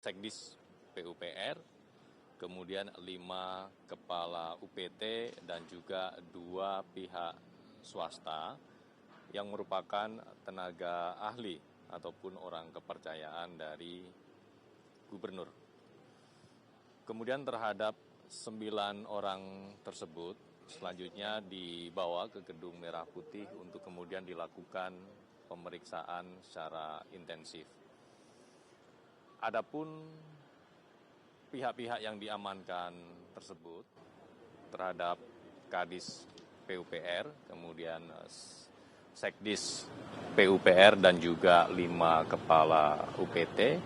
Sekdis PUPR, kemudian 5 kepala UPT dan juga 2 pihak swasta yang merupakan tenaga ahli ataupun orang kepercayaan dari gubernur. Kemudian terhadap 9 orang tersebut selanjutnya dibawa ke Gedung Merah Putih untuk kemudian dilakukan pemeriksaan secara intensif. Adapun pihak-pihak yang diamankan tersebut terhadap Kadis PUPR, kemudian Sekdis PUPR dan juga 5 kepala UPT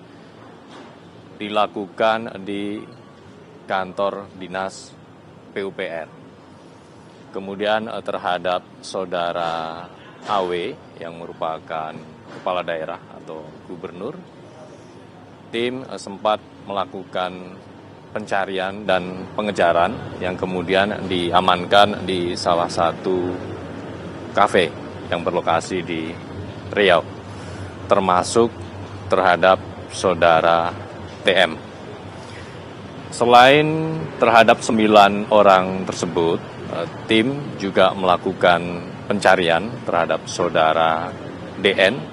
dilakukan di kantor dinas PUPR. Kemudian terhadap saudara AW yang merupakan kepala daerah atau gubernur, tim sempat melakukan pencarian dan pengejaran yang kemudian diamankan di salah satu kafe yang berlokasi di Riau, termasuk terhadap saudara TM. Selain terhadap 9 orang tersebut, tim juga melakukan pencarian terhadap saudara DN.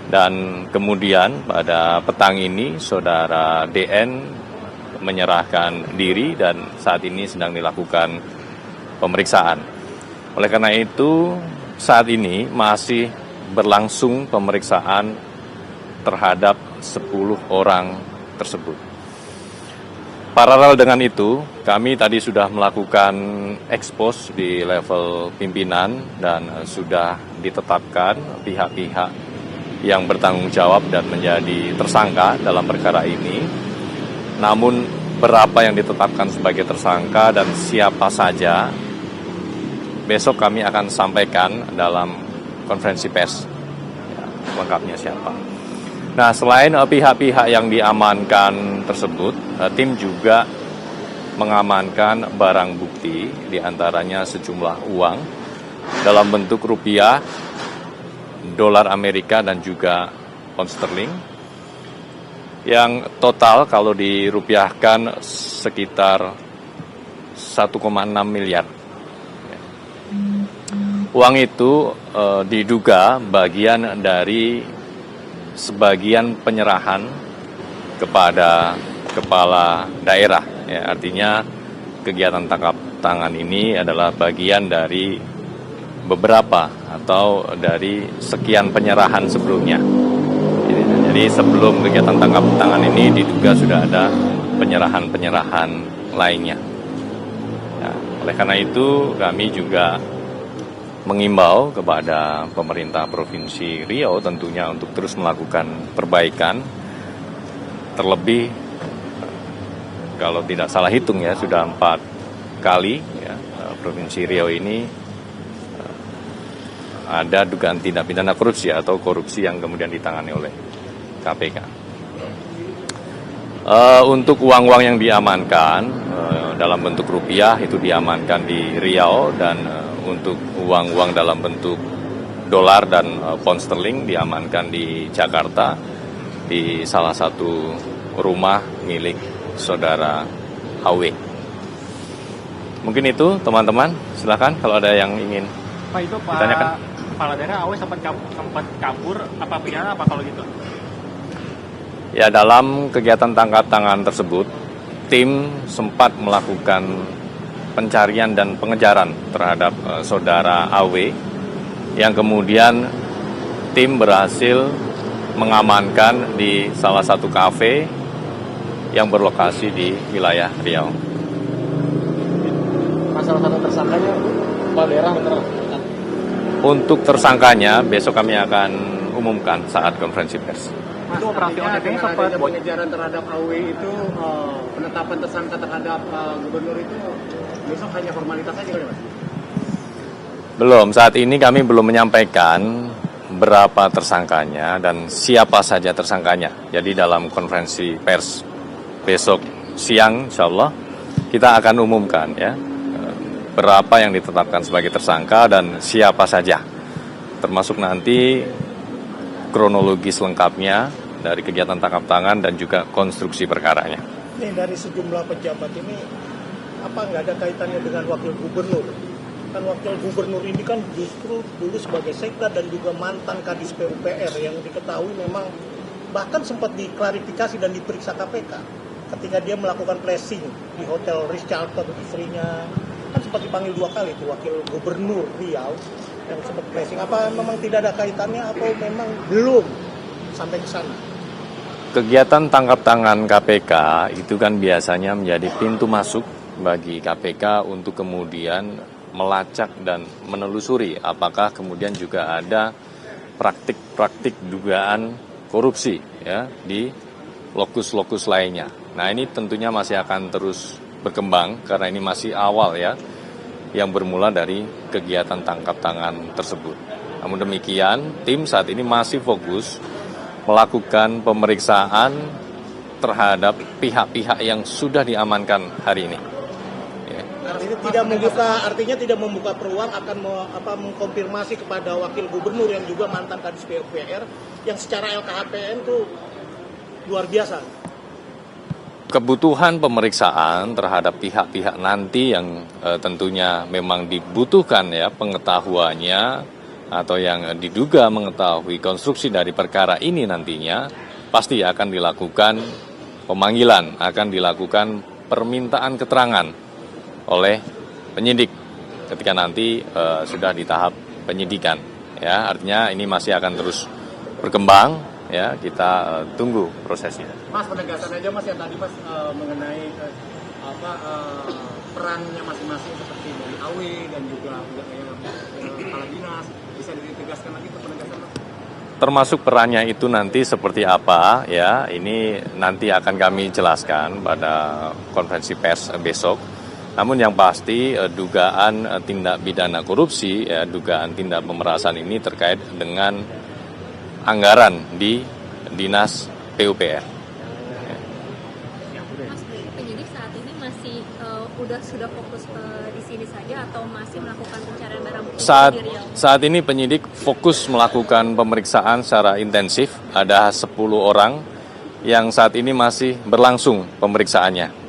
Dan kemudian pada petang ini saudara DN menyerahkan diri dan saat ini sedang dilakukan pemeriksaan. Oleh karena itu saat ini masih berlangsung pemeriksaan terhadap 10 orang tersebut. Paralel dengan itu, kami tadi sudah melakukan ekspos di level pimpinan dan sudah ditetapkan pihak-pihak yang bertanggung jawab dan menjadi tersangka dalam perkara ini. Namun berapa yang ditetapkan sebagai tersangka dan siapa saja, besok kami akan sampaikan dalam konferensi pers ya, lengkapnya siapa. Nah, selain pihak-pihak yang diamankan tersebut, tim juga mengamankan barang bukti, diantaranya sejumlah uang dalam bentuk rupiah, dolar Amerika dan juga pound sterling yang total kalau dirupiahkan sekitar 1,6 miliar. Uang itu diduga bagian dari sebagian penyerahan kepada kepala daerah. Ya, artinya kegiatan tangkap tangan ini adalah bagian dari beberapa atau dari sekian penyerahan sebelumnya. Jadi sebelum kegiatan tangkap tangan ini diduga sudah ada penyerahan-penyerahan lainnya. Ya, oleh karena itu kami juga mengimbau kepada pemerintah Provinsi Riau tentunya untuk terus melakukan perbaikan. Terlebih kalau tidak salah hitung ya sudah 4 kali ya, Provinsi Riau ini ada dugaan tindak pidana korupsi atau korupsi yang kemudian ditangani oleh KPK. Untuk uang-uang yang diamankan dalam bentuk rupiah itu diamankan di Riau, dan untuk uang-uang dalam bentuk dolar dan pound sterling diamankan di Jakarta di salah satu rumah milik saudara HW. Mungkin itu teman-teman, silakan kalau ada yang ingin Pak, itu Pak ditanyakan. Kepala daerah AW sempat kabur, apa pidana apa kalau gitu? Ya, dalam kegiatan tangkap tangan tersebut, tim sempat melakukan pencarian dan pengejaran terhadap saudara AW, yang kemudian tim berhasil mengamankan di salah satu kafe yang berlokasi di wilayah Riau. Masalah satu tersangkanya, Kepala daerah bener. Untuk tersangkanya besok kami akan umumkan saat konferensi pers. Itu operasi OTT-nya sempat pengejaran terhadap AW itu, penetapan tersangka terhadap gubernur itu besok hanya formalitas saja kan, Mas? Belum, saat ini kami belum menyampaikan berapa tersangkanya dan siapa saja tersangkanya. Jadi dalam konferensi pers besok siang insya Allah kita akan umumkan ya berapa yang ditetapkan sebagai tersangka dan siapa saja. Termasuk nanti kronologis lengkapnya dari kegiatan tangkap tangan dan juga konstruksi perkaranya. Ini dari sejumlah pejabat ini, apa nggak ada kaitannya dengan wakil gubernur? Kan wakil gubernur ini kan justru dulu sebagai sekda dan juga mantan Kadis PUPR yang diketahui memang bahkan sempat diklarifikasi dan diperiksa KPK ketika dia melakukan flashing di Hotel Ritz-Carlton istrinya, kan sempat dipanggil 2 kali itu wakil gubernur Riau yang sempat flashing. Apa memang tidak ada kaitannya atau memang belum sampai ke sana? Kegiatan tangkap tangan KPK itu kan biasanya menjadi pintu masuk bagi KPK untuk kemudian melacak dan menelusuri apakah kemudian juga ada praktik-praktik dugaan korupsi ya di lokus-lokus lainnya. Nah, ini tentunya masih akan terus berkembang karena ini masih awal ya, yang bermula dari kegiatan tangkap tangan tersebut. Namun demikian, tim saat ini masih fokus melakukan pemeriksaan terhadap pihak-pihak yang sudah diamankan hari ini. Artinya tidak membuka peluang akan mengkonfirmasi kepada wakil gubernur yang juga mantan Kadis PUPR yang secara LKHPN itu luar biasa. Kebutuhan pemeriksaan terhadap pihak-pihak nanti yang tentunya memang dibutuhkan ya pengetahuannya atau yang diduga mengetahui konstruksi dari perkara ini nantinya pasti akan dilakukan pemanggilan, akan dilakukan permintaan keterangan oleh penyidik ketika nanti sudah di tahap penyidikan ya, artinya ini masih akan terus berkembang ya, kita tunggu prosesnya. Mas, penegasan aja Mas yang tadi Mas mengenai perannya masing-masing seperti dari AW dan juga kepala dinas, bisa ditegaskan lagi penegasan Mas? Termasuk perannya itu nanti seperti apa ya, ini nanti akan kami jelaskan pada konferensi pers besok. Namun yang pasti dugaan tindak pidana korupsi, ya, dugaan tindak pemerasan ini terkait dengan anggaran di Dinas PUPR. Mas, penyidik saat ini masih sudah fokus di sini saja atau masih melakukan pencarian barang bukti di Riau? Saat ini penyidik fokus melakukan pemeriksaan secara intensif. Ada 10 orang yang saat ini masih berlangsung pemeriksaannya.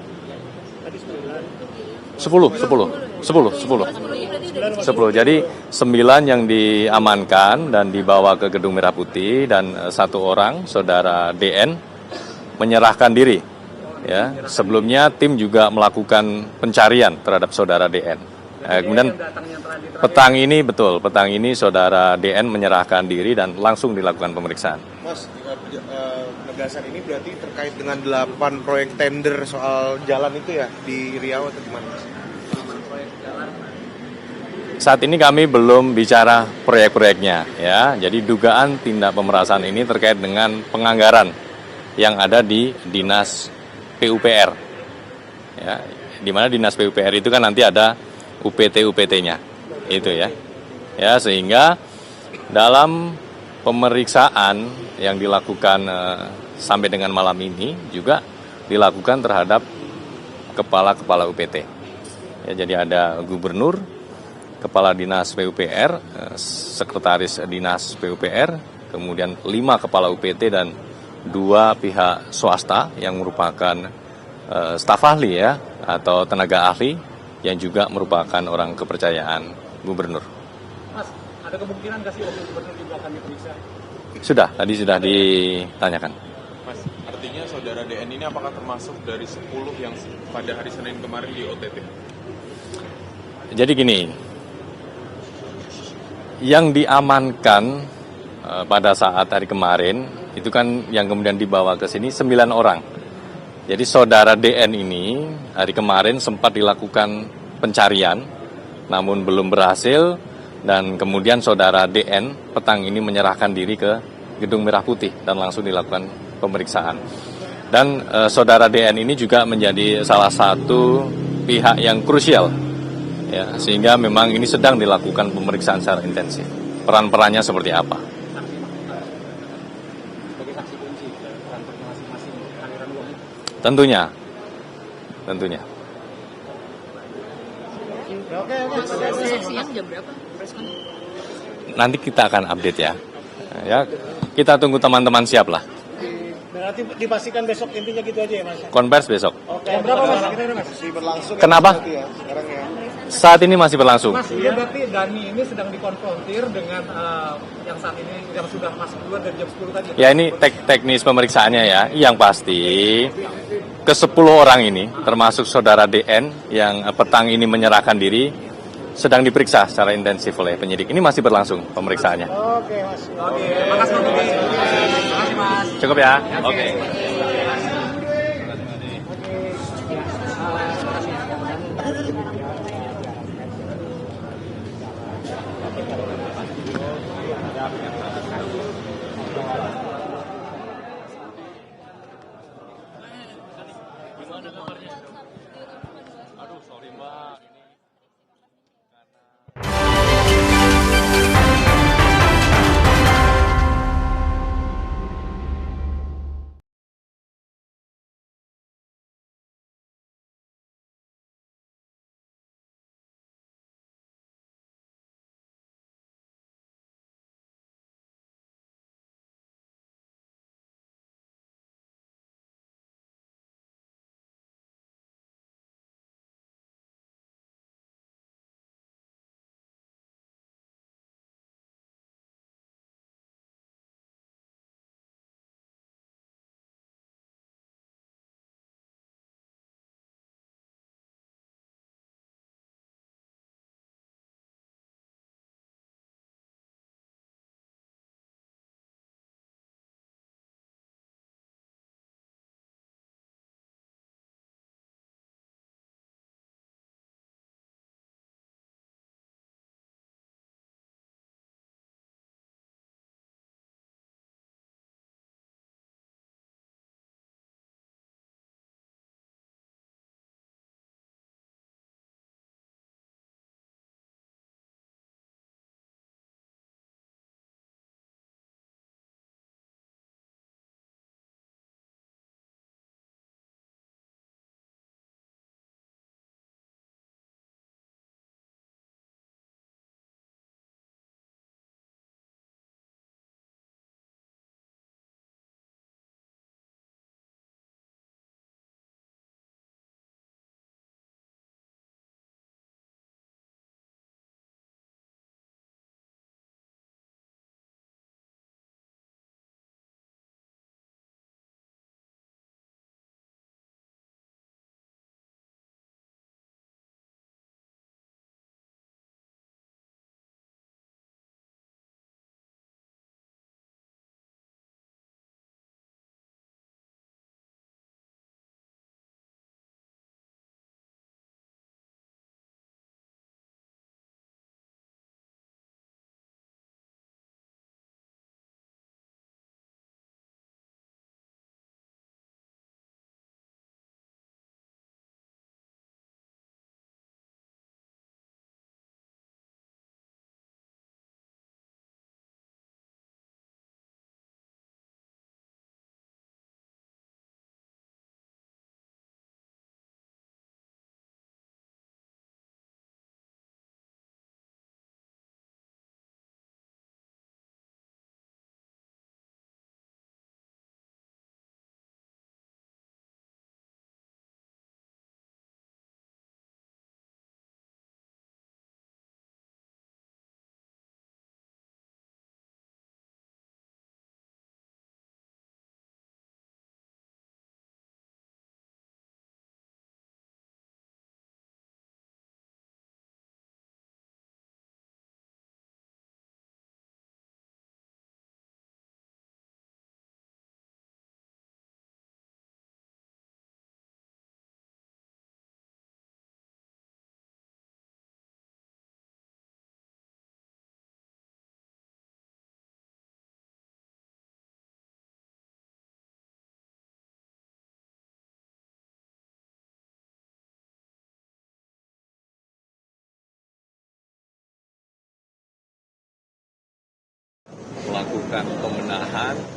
10. Jadi 9 yang diamankan dan dibawa ke Gedung Merah Putih dan 1 orang, saudara DN, menyerahkan diri. Ya, sebelumnya tim juga melakukan pencarian terhadap saudara DN. Kemudian petang ini saudara DN menyerahkan diri dan langsung dilakukan pemeriksaan. Mas, penegasan ini berarti terkait dengan 8 proyek tender soal jalan itu ya di Riau atau gimana Mas? Saat ini kami belum bicara proyek-proyeknya ya. Jadi dugaan tindak pemerasan ini terkait dengan penganggaran yang ada di Dinas PUPR. Ya, di mana Dinas PUPR itu kan nanti ada UPT-UPT-nya. Itu ya. Ya, sehingga dalam pemeriksaan yang dilakukan sampai dengan malam ini juga dilakukan terhadap kepala-kepala UPT. Ya, jadi ada gubernur, kepala dinas PUPR, sekretaris dinas PUPR, kemudian 5 kepala UPT dan 2 pihak swasta yang merupakan staf ahli ya atau tenaga ahli yang juga merupakan orang kepercayaan gubernur. Mas, ada kemungkinan nggak sih wakil gubernur juga akan diperiksa? Tadi sudah ditanyakan. Mas, artinya saudara DN ini apakah termasuk dari 10 yang pada hari Senin kemarin di OTT? Jadi gini, yang diamankan pada saat hari kemarin itu kan yang kemudian dibawa ke sini 9 orang. Jadi saudara DN ini hari kemarin sempat dilakukan pencarian, namun belum berhasil, dan kemudian saudara DN petang ini menyerahkan diri ke Gedung Merah Putih dan langsung dilakukan pemeriksaan. Dan saudara DN ini juga menjadi salah satu pihak yang krusial, ya, sehingga memang ini sedang dilakukan pemeriksaan secara intensif. Peran-perannya seperti apa? Sebagai saksi kunci peran masing-masing aliran uang itu. Tentunya. Siang jam berapa? Nanti kita akan update ya. Ya, kita tunggu teman-teman siap lah. Nah, nanti dipastikan besok intinya gitu aja ya Mas. Konvers besok. Oke. Berapa Mas? Kita Mas. Masih berlangsung. Kenapa? Ya, sekarang ya. Saat ini masih berlangsung. Mas, ini berarti Dani ini sedang dikonfrontir dengan yang saat ini yang sudah masuk keluar dari jam 10 tadi. Ya ini teknis pemeriksaannya ya. Yang pasti ke-10 orang ini termasuk saudara DN yang petang ini menyerahkan diri sedang diperiksa secara intensif oleh penyidik. Ini masih berlangsung pemeriksaannya. Oke Mas. Oke, makasih Mas. Makasih Mas. Cukup ya? Oke. Aduh, sorry Mbak. Melakukan pembenahan